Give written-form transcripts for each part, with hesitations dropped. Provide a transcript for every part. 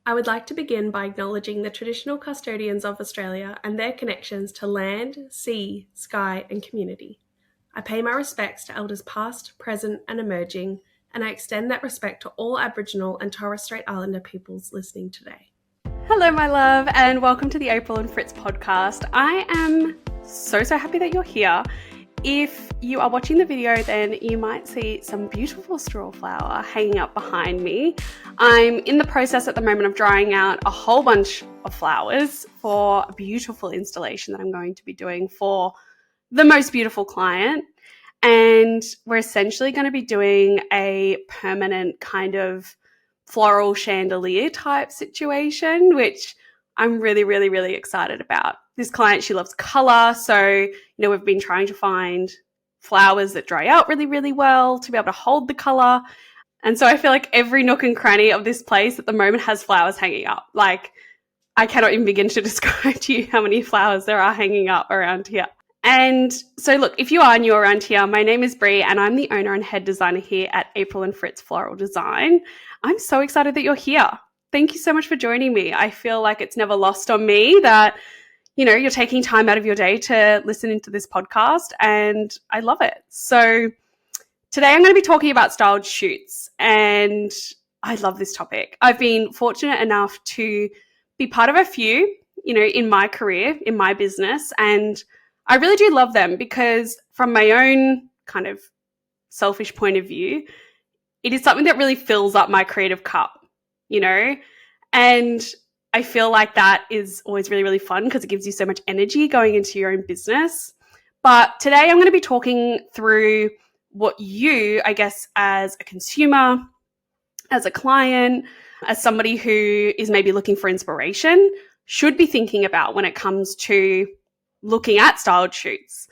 I would like to begin by acknowledging the traditional custodians of Australia and their connections to land, sea, sky, and community. I pay my respects to elders past, present, and emerging, and I extend that respect to all Aboriginal and Torres Strait Islander peoples listening today. Hello, my love, and welcome to the April and Fritz podcast. I am so happy that you're here. If you are watching the video, then you might see some beautiful straw flower hanging up behind me. I'm in the process at the moment of drying out a whole bunch of flowers for a beautiful installation that I'm going to be doing for the most beautiful client. And we're essentially going to be doing a permanent kind of floral chandelier type situation, which I'm really excited about. This client, she loves color. So, we've been trying to find flowers that dry out really well to be able to hold the color. And so I feel like every nook and cranny of this place at the moment has flowers hanging up. Like, I cannot even begin to describe to you how many flowers there are hanging up around here. And so look, if you are new around here, my name is Bree and I'm the owner and head designer here at April and Fritz Floral Design. I'm so excited that you're here. Thank you so much for joining me. I feel like it's never lost on me that, you're taking time out of your day to listen into this podcast, and I love it. So today I'm going to be talking about styled shoots, and I love this topic. I've been fortunate enough to be part of a few, in my career, in my business, and I really do love them because from my own kind of selfish point of view, it is something that really fills up my creative cup, and I feel like that is always really fun because it gives you so much energy going into your own business. But today I'm going to be talking through what you, I guess, as a consumer, as a client, as somebody who is maybe looking for inspiration, should be thinking about when it comes to looking at styled shoots.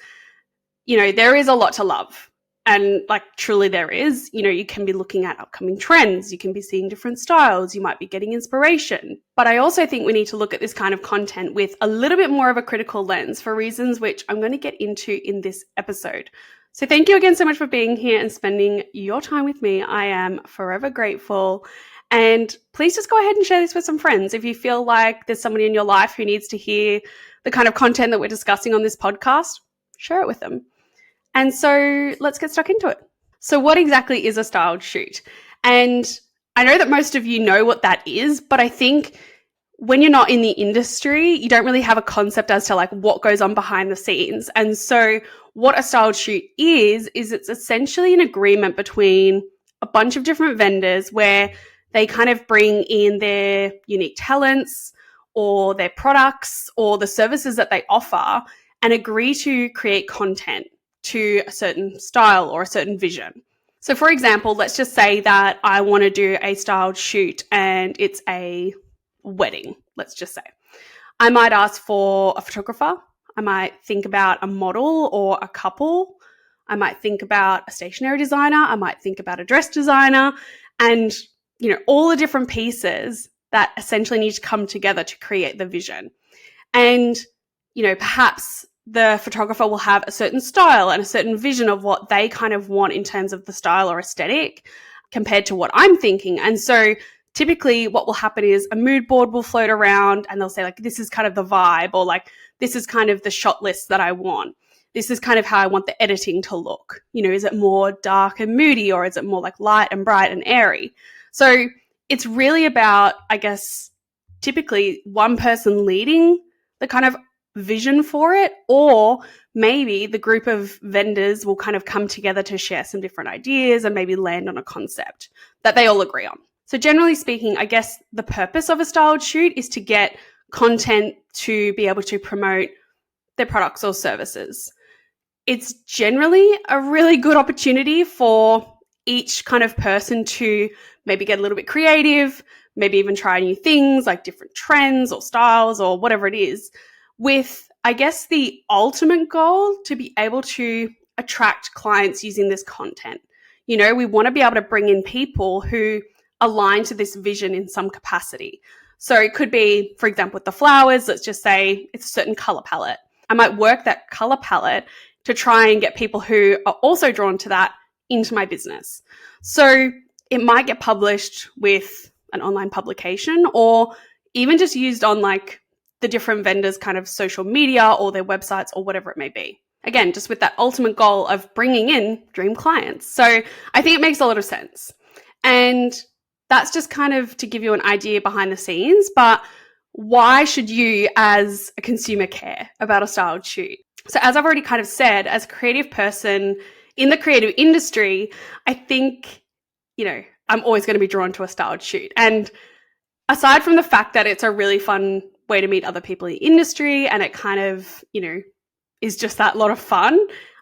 There is a lot to love. And truly there is, you can be looking at upcoming trends. You can be seeing different styles. You might be getting inspiration. But I also think we need to look at this kind of content with a little bit more of a critical lens for reasons which I'm going to get into in this episode. So thank you again so much for being here and spending your time with me. I am forever grateful. And please just go ahead and share this with some friends. If you feel like there's somebody in your life who needs to hear the kind of content that we're discussing on this podcast, share it with them. And so let's get stuck into it. So what exactly is a styled shoot? And I know that most of you know what that is, but I think when you're not in the industry, you don't really have a concept as to what goes on behind the scenes. And so what a styled shoot is it's essentially an agreement between a bunch of different vendors where they kind of bring in their unique talents or their products or the services that they offer and agree to create content to a certain style or a certain vision. So for example, let's just say that I want to do a styled shoot and it's a wedding, let's just say. I might ask for a photographer. I might think about a model or a couple. I might think about a stationery designer. I might think about a dress designer and, all the different pieces that essentially need to come together to create the vision. And, perhaps the photographer will have a certain style and a certain vision of what they kind of want in terms of the style or aesthetic compared to what I'm thinking. And so typically what will happen is a mood board will float around and they'll say this is kind of the vibe, or this is kind of the shot list that I want. This is kind of how I want the editing to look. Is it more dark and moody, or is it more light and bright and airy? So it's really about, I guess, typically one person leading the kind of vision for it, or maybe the group of vendors will kind of come together to share some different ideas and maybe land on a concept that they all agree on. So generally speaking, I guess the purpose of a styled shoot is to get content to be able to promote their products or services. It's generally a really good opportunity for each kind of person to maybe get a little bit creative, maybe even try new things like different trends or styles or whatever it is, with, I guess, the ultimate goal to be able to attract clients using this content. We want to be able to bring in people who align to this vision in some capacity. So it could be, for example, with the flowers, let's just say it's a certain color palette. I might work that color palette to try and get people who are also drawn to that into my business. So it might get published with an online publication, or even just used on like the different vendors' kind of social media or their websites or whatever it may be. Again, just with that ultimate goal of bringing in dream clients. So I think it makes a lot of sense. And that's just kind of to give you an idea behind the scenes. But why should you as a consumer care about a styled shoot? So as I've already kind of said, as a creative person in the creative industry, I think, I'm always going to be drawn to a styled shoot. And aside from the fact that it's a really fun way to meet other people in the industry and it kind of, is just that lot of fun,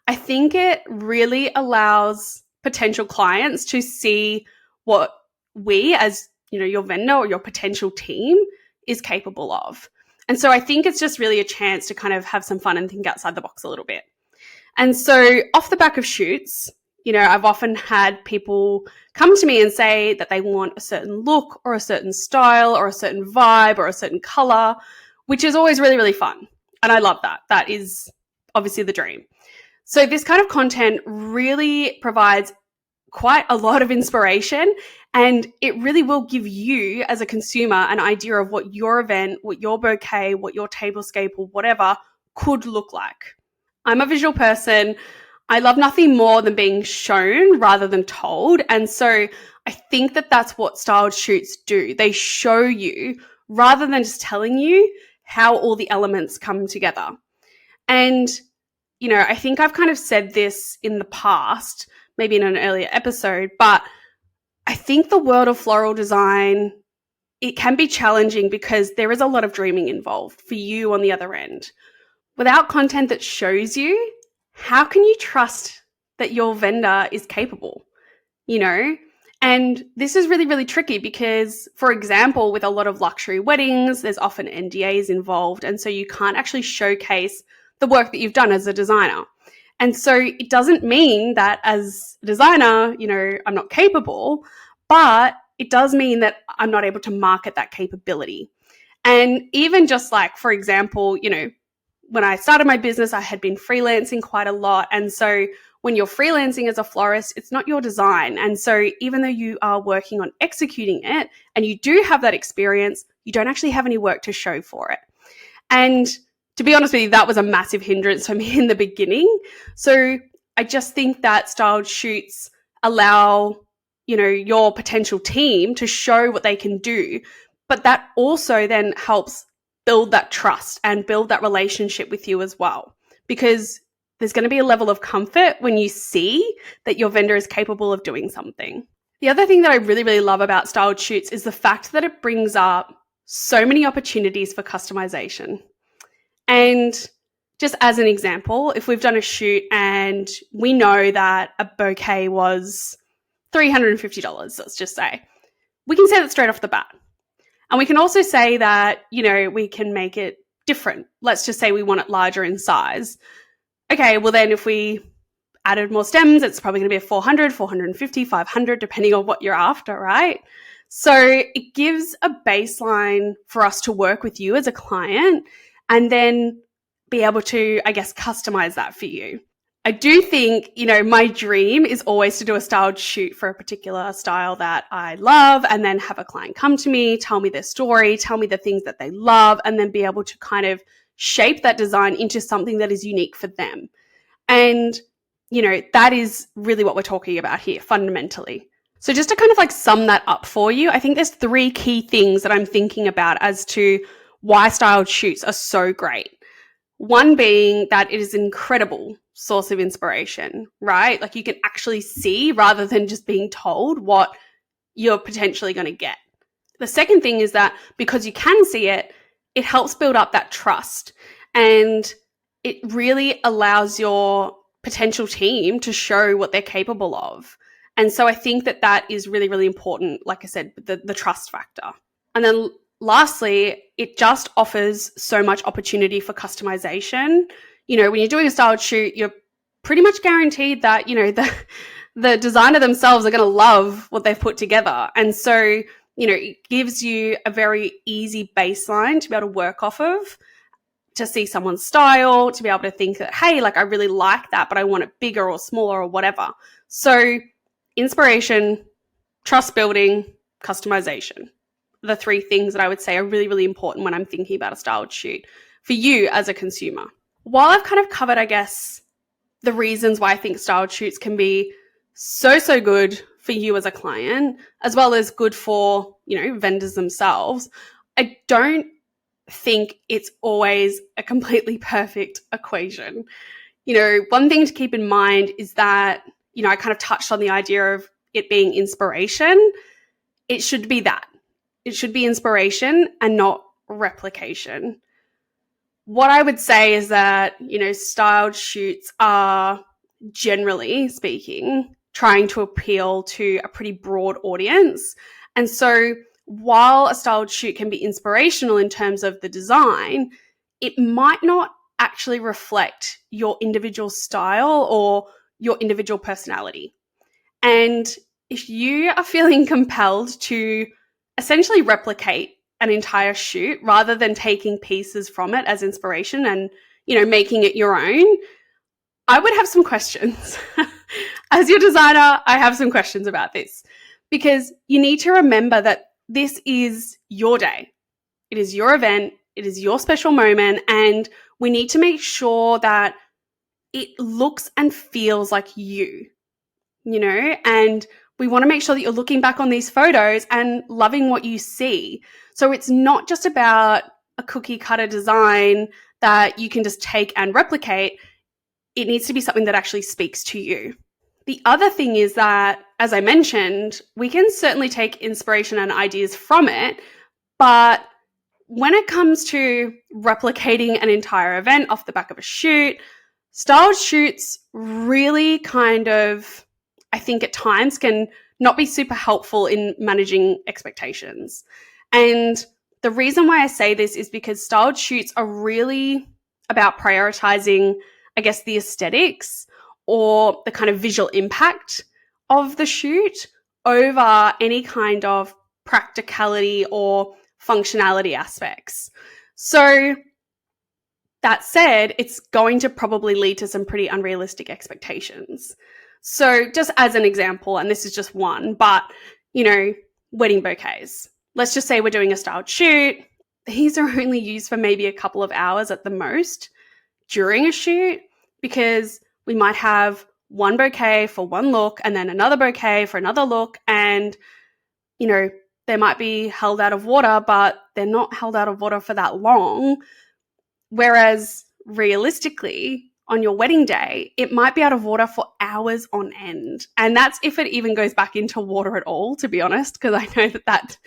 I think it really allows potential clients to see what we as, your vendor or your potential team is capable of. And so I think it's just really a chance to kind of have some fun and think outside the box a little bit. And so off the back of shoots, I've often had people come to me and say that they want a certain look or a certain style or a certain vibe or a certain color, which is always really, really fun. And I love that. That is obviously the dream. So this kind of content really provides quite a lot of inspiration, and it really will give you as a consumer an idea of what your event, what your bouquet, what your tablescape or whatever could look like. I'm a visual person. I love nothing more than being shown rather than told. And so I think that that's what styled shoots do. They show you rather than just telling you how all the elements come together. And, I think I've kind of said this in the past, maybe in an earlier episode, but I think the world of floral design, it can be challenging because there is a lot of dreaming involved for you on the other end. Without content that shows you, how can you trust that your vendor is capable? And this is really, really tricky because, for example, with a lot of luxury weddings, there's often NDAs involved. And so you can't actually showcase the work that you've done as a designer. And so it doesn't mean that as a designer, I'm not capable, but it does mean that I'm not able to market that capability. And even just like, for example, when I started my business, I had been freelancing quite a lot. And so when you're freelancing as a florist, it's not your design. And so even though you are working on executing it and you do have that experience, you don't actually have any work to show for it. And to be honest with you, that was a massive hindrance for me in the beginning. So I just think that styled shoots allow, your potential team to show what they can do. But that also then helps build that trust and build that relationship with you as well. Because there's going to be a level of comfort when you see that your vendor is capable of doing something. The other thing that I really, really love about styled shoots is the fact that it brings up so many opportunities for customization. And just as an example, if we've done a shoot and we know that a bouquet was $350, let's just say, we can say that straight off the bat. And we can also say that, we can make it different. Let's just say we want it larger in size. Okay, well then if we added more stems, it's probably going to be a 400, 450, 500, depending on what you're after, right? So it gives a baseline for us to work with you as a client and then be able to, customize that for you. I do think, my dream is always to do a styled shoot for a particular style that I love and then have a client come to me, tell me their story, tell me the things that they love, and then be able to kind of shape that design into something that is unique for them. And, that is really what we're talking about here, fundamentally. So just to kind of sum that up for you, I think there's 3 key things that I'm thinking about as to why styled shoots are so great. One being that it is an incredible source of inspiration, right? You can actually see rather than just being told what you're potentially going to get. The second thing is that because you can see it, it helps build up that trust and it really allows your potential team to show what they're capable of. And so I think that that is really, really important, like I said, the trust factor. And then lastly, it just offers so much opportunity for customization. When you're doing a styled shoot, you're pretty much guaranteed that, the designer themselves are going to love what they've put together. And so, it gives you a very easy baseline to be able to work off of, to see someone's style, to be able to think that, hey, I really like that, but I want it bigger or smaller or whatever. So inspiration, trust building, customization. the three things that I would say are really, really important when I'm thinking about a styled shoot for you as a consumer. While I've kind of covered, I guess, the reasons why I think styled shoots can be so good for you as a client, as well as good for, vendors themselves, I don't think it's always a completely perfect equation. One thing to keep in mind is that, I kind of touched on the idea of it being inspiration. It should be that. It should be inspiration and not replication. What I would say is that, styled shoots are, generally speaking, trying to appeal to a pretty broad audience. And so while a styled shoot can be inspirational in terms of the design, it might not actually reflect your individual style or your individual personality. And if you are feeling compelled to essentially replicate an entire shoot rather than taking pieces from it as inspiration and, making it your own, I would have some questions. As your designer, I have some questions about this, because you need to remember that this is your day. It is your event. It is your special moment. And we need to make sure that it looks and feels like you, and we want to make sure that you're looking back on these photos and loving what you see. So it's not just about a cookie cutter design that you can just take and replicate. It needs to be something that actually speaks to you. The other thing is that, as I mentioned, we can certainly take inspiration and ideas from it, but when it comes to replicating an entire event off the back of a shoot, styled shoots really kind of, I think at times, can not be super helpful in managing expectations. And the reason why I say this is because styled shoots are really about prioritizing, I guess, the aesthetics or the kind of visual impact of the shoot over any kind of practicality or functionality aspects. So that said, it's going to probably lead to some pretty unrealistic expectations. So just as an example, and this is just one, but, wedding bouquets. Let's just say we're doing a styled shoot. These are only used for maybe a couple of hours at the most during a shoot, because we might have one bouquet for one look and then another bouquet for another look. And, they might be held out of water, but they're not held out of water for that long. Whereas realistically, on your wedding day, it might be out of water for hours on end. And that's if it even goes back into water at all, to be honest, because I know that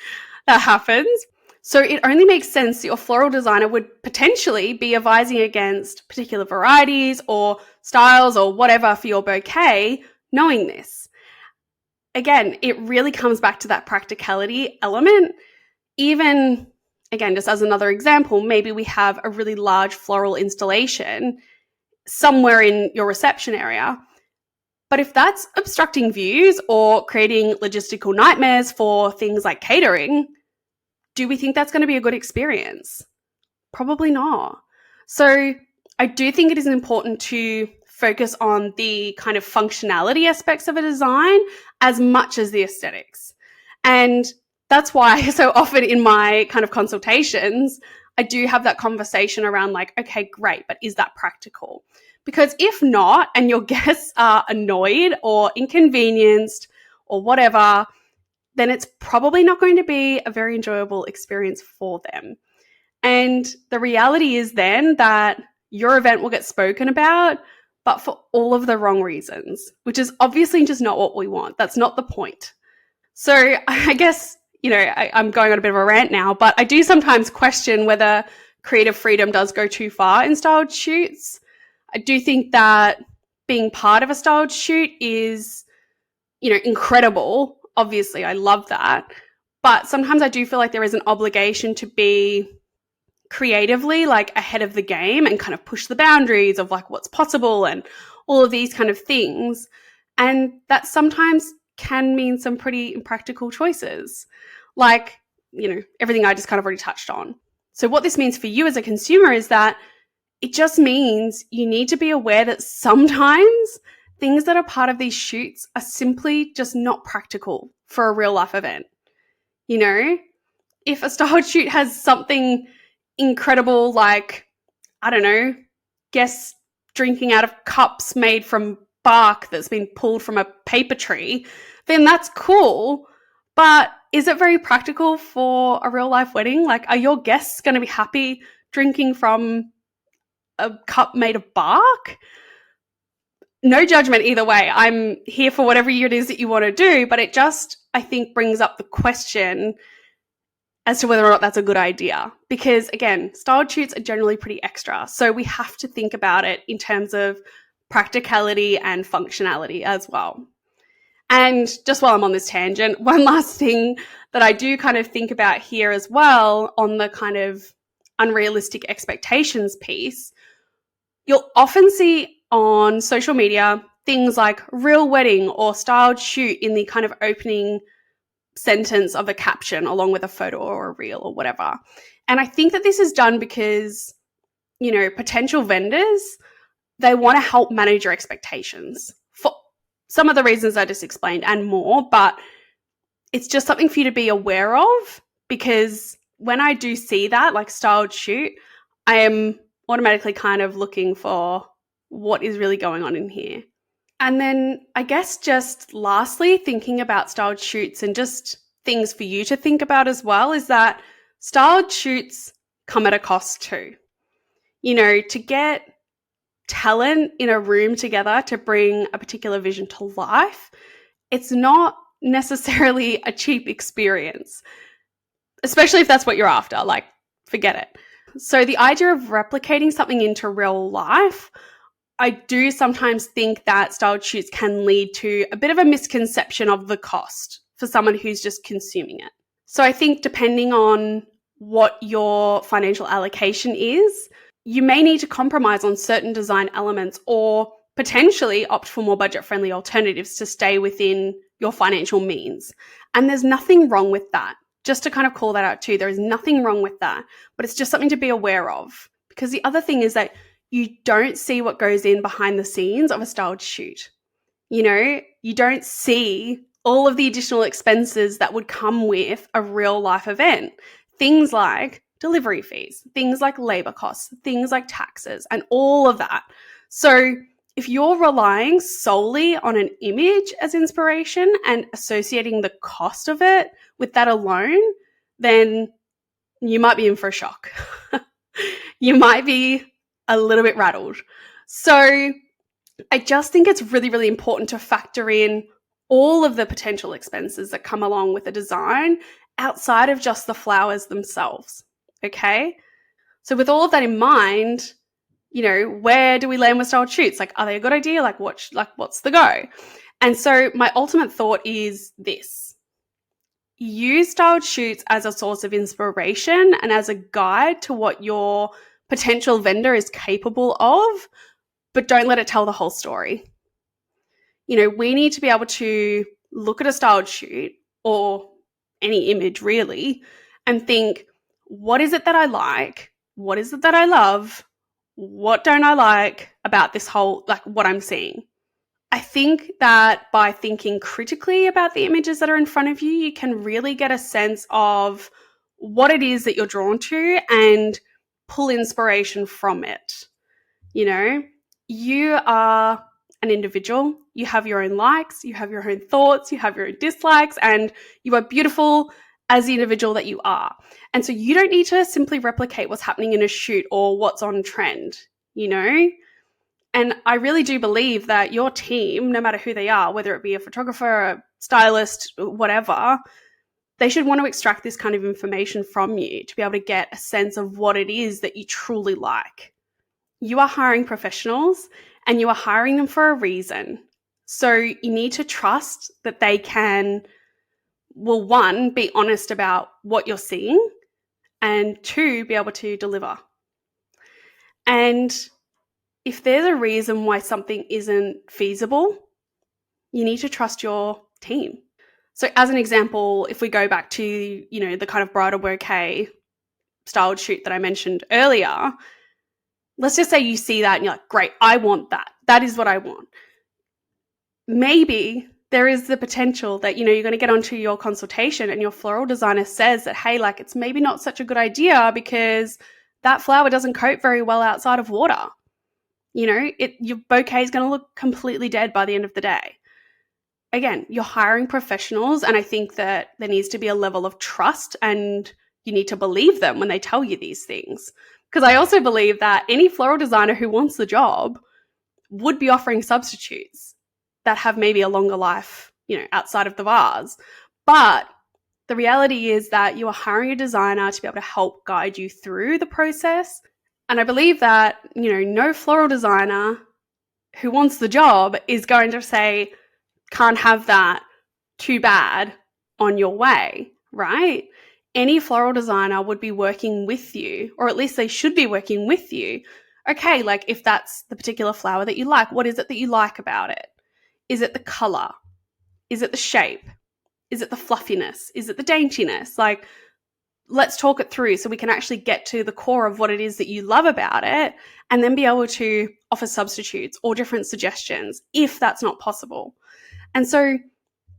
happens. So it only makes sense that your floral designer would potentially be advising against particular varieties or styles or whatever for your bouquet, knowing this. Again, it really comes back to that practicality element. Even, again, just as another example, maybe we have a really large floral installation somewhere in your reception area. But if that's obstructing views or creating logistical nightmares for things like catering, do we think that's going to be a good experience? Probably not. So I do think it is important to focus on the kind of functionality aspects of a design as much as the aesthetics. And that's why so often in my kind of consultations, I do have that conversation around like, okay, great, but is that practical? Because if not, and your guests are annoyed or inconvenienced or whatever, then it's probably not going to be a very enjoyable experience for them. And the reality is then that your event will get spoken about, but for all of the wrong reasons, which is obviously just not what we want. That's not the point. So I guess, I'm going on a bit of a rant now, but I do sometimes question whether creative freedom does go too far in styled shoots. I do think that being part of a styled shoot is, incredible. Obviously, I love that. But sometimes I do feel like there is an obligation to be creatively like ahead of the game and kind of push the boundaries of like what's possible and all of these kind of things. And that sometimes can mean some pretty impractical choices, like, everything I just kind of already touched on. So what this means for you as a consumer is that it just means you need to be aware that sometimes things that are part of these shoots are simply just not practical for a real life event. if a styled shoot has something incredible like, I don't know, guests drinking out of cups made from bark that's been pulled from a paper tree, then that's cool. But is it very practical for a real life wedding? Like, are your guests going to be happy drinking from a cup made of bark? No judgment either way. I'm here for whatever it is that you want to do, but it just, I think, brings up the question as to whether or not that's a good idea. Because again, styled shoots are generally pretty extra. So we have to think about it in terms of practicality and functionality as well. And just while I'm on this tangent, one last thing that I do kind of think about here as well on the kind of unrealistic expectations piece, you'll often see on social media things like real wedding or styled shoot in the kind of opening sentence of a caption along with a photo or a reel or whatever. And I think that this is done because, you know, potential vendors, they want to help manage your expectations for some of the reasons I just explained and more, but it's just something for you to be aware of, because when I do see that, like styled shoot, I am automatically kind of looking for what is really going on in here. And then I guess just lastly, thinking about styled shoots and just things for you to think about as well is that styled shoots come at a cost too. You know, to get talent in a room together to bring a particular vision to life, it's not necessarily a cheap experience, especially if that's what you're after. Like, forget it. So the idea of replicating something into real life, I do sometimes think that styled shoots can lead to a bit of a misconception of the cost for someone who's just consuming it. So I think depending on what your financial allocation is, you may need to compromise on certain design elements or potentially opt for more budget-friendly alternatives to stay within your financial means. And there's nothing wrong with that. Just to kind of call that out too, there is nothing wrong with that, but it's just something to be aware of. Because the other thing is that you don't see what goes in behind the scenes of a styled shoot. You know, you don't see all of the additional expenses that would come with a real life event. Things like delivery fees, things like labor costs, things like taxes, and all of that. So if you're relying solely on an image as inspiration and associating the cost of it with that alone, then you might be in for a shock. You might be a little bit rattled. So I just think it's really, really important to factor in all of the potential expenses that come along with a design outside of just the flowers themselves. Okay? So with all of that in mind, you know, where do we land with styled shoots? Like, are they a good idea? What's the go? And so my ultimate thought is this: use styled shoots as a source of inspiration and as a guide to what your potential vendor is capable of, but don't let it tell the whole story. You know, we need to be able to look at a styled shoot or any image really and think, what is it that I like? What is it that I love? What don't I like about this whole, like, what I'm seeing? I think that by thinking critically about the images that are in front of you, you can really get a sense of what it is that you're drawn to and pull inspiration from it. You know, you are an individual. You have your own likes, you have your own thoughts, you have your own dislikes, and you are beautiful as the individual that you are. And so you don't need to simply replicate what's happening in a shoot or what's on trend, you know? And I really do believe that your team, no matter who they are, whether it be a photographer, a stylist, whatever, they should want to extract this kind of information from you to be able to get a sense of what it is that you truly like. You are hiring professionals and you are hiring them for a reason. So you need to trust that they can, well, one, be honest about what you're seeing, and two, be able to deliver. And if there's a reason why something isn't feasible, you need to trust your team. So as an example, if we go back to, you know, the kind of bridal bouquet styled shoot that I mentioned earlier, let's just say you see that and you're like, great, I want that. That is what I want. Maybe there is the potential that, you're going to get onto your consultation and your floral designer says that, hey, like, it's maybe not such a good idea because that flower doesn't coat very well outside of water. Your bouquet is going to look completely dead by the end of the day. Again, you're hiring professionals, and I think that there needs to be a level of trust, and you need to believe them when they tell you these things. Because I also believe that any floral designer who wants the job would be offering substitutes that have maybe a longer life, outside of the vase. But the reality is that you are hiring a designer to be able to help guide you through the process. And I believe that, no floral designer who wants the job is going to say, can't have that, too bad, on your way, right? Any floral designer would be working with you, or at least they should be working with you. Okay, like, if that's the particular flower that you like, what is it that you like about it? Is it the color? Is it the shape? Is it the fluffiness? Is it the daintiness? Like, let's talk it through so we can actually get to the core of what it is that you love about it, and then be able to offer substitutes or different suggestions if that's not possible. And so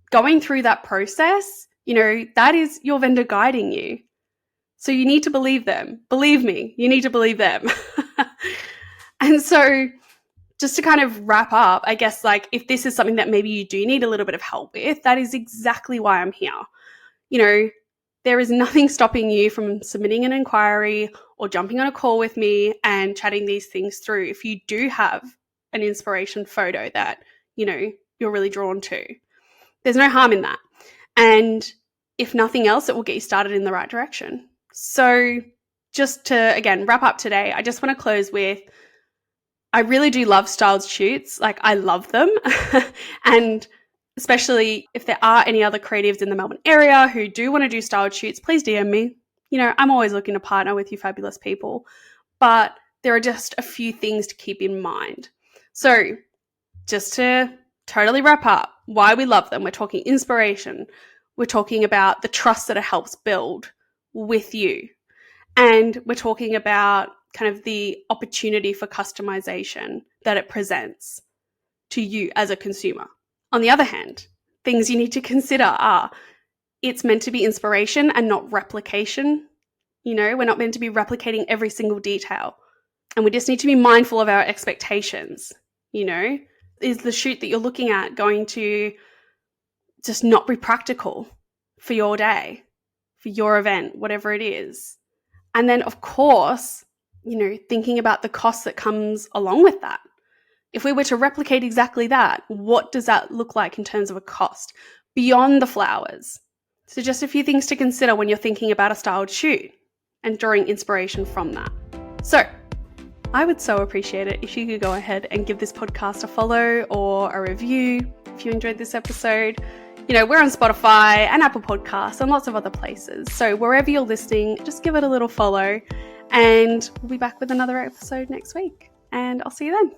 going through that process, that is your vendor guiding you. So you need to believe them. Believe me, you need to believe them. And so just to kind of wrap up, I guess, like, if this is something that maybe you do need a little bit of help with, that is exactly why I'm here. There is nothing stopping you from submitting an inquiry or jumping on a call with me and chatting these things through if you do have an inspiration photo that, you're really drawn to. There's no harm in that. And if nothing else, it will get you started in the right direction. So just to, again, wrap up today, I just want to close with, I really do love styled shoots. Like, I love them. And especially if there are any other creatives in the Melbourne area who do want to do styled shoots, please DM me. I'm always looking to partner with you fabulous people. But there are just a few things to keep in mind. So just to totally wrap up why we love them, we're talking inspiration. We're talking about the trust that it helps build with you. And we're talking about kind of the opportunity for customization that it presents to you as a consumer. On the other hand, things you need to consider are, it's meant to be inspiration and not replication. We're not meant to be replicating every single detail. And we just need to be mindful of our expectations. Is the shoot that you're looking at going to just not be practical for your day, for your event, whatever it is? And then, of course, thinking about the cost that comes along with that. If we were to replicate exactly that, what does that look like in terms of a cost beyond the flowers? So just a few things to consider when you're thinking about a styled shoot and drawing inspiration from that. So I would so appreciate it if you could go ahead and give this podcast a follow or a review if you enjoyed this episode. We're on Spotify and Apple Podcasts and lots of other places. So wherever you're listening, just give it a little follow, and we'll be back with another episode next week. And I'll see you then.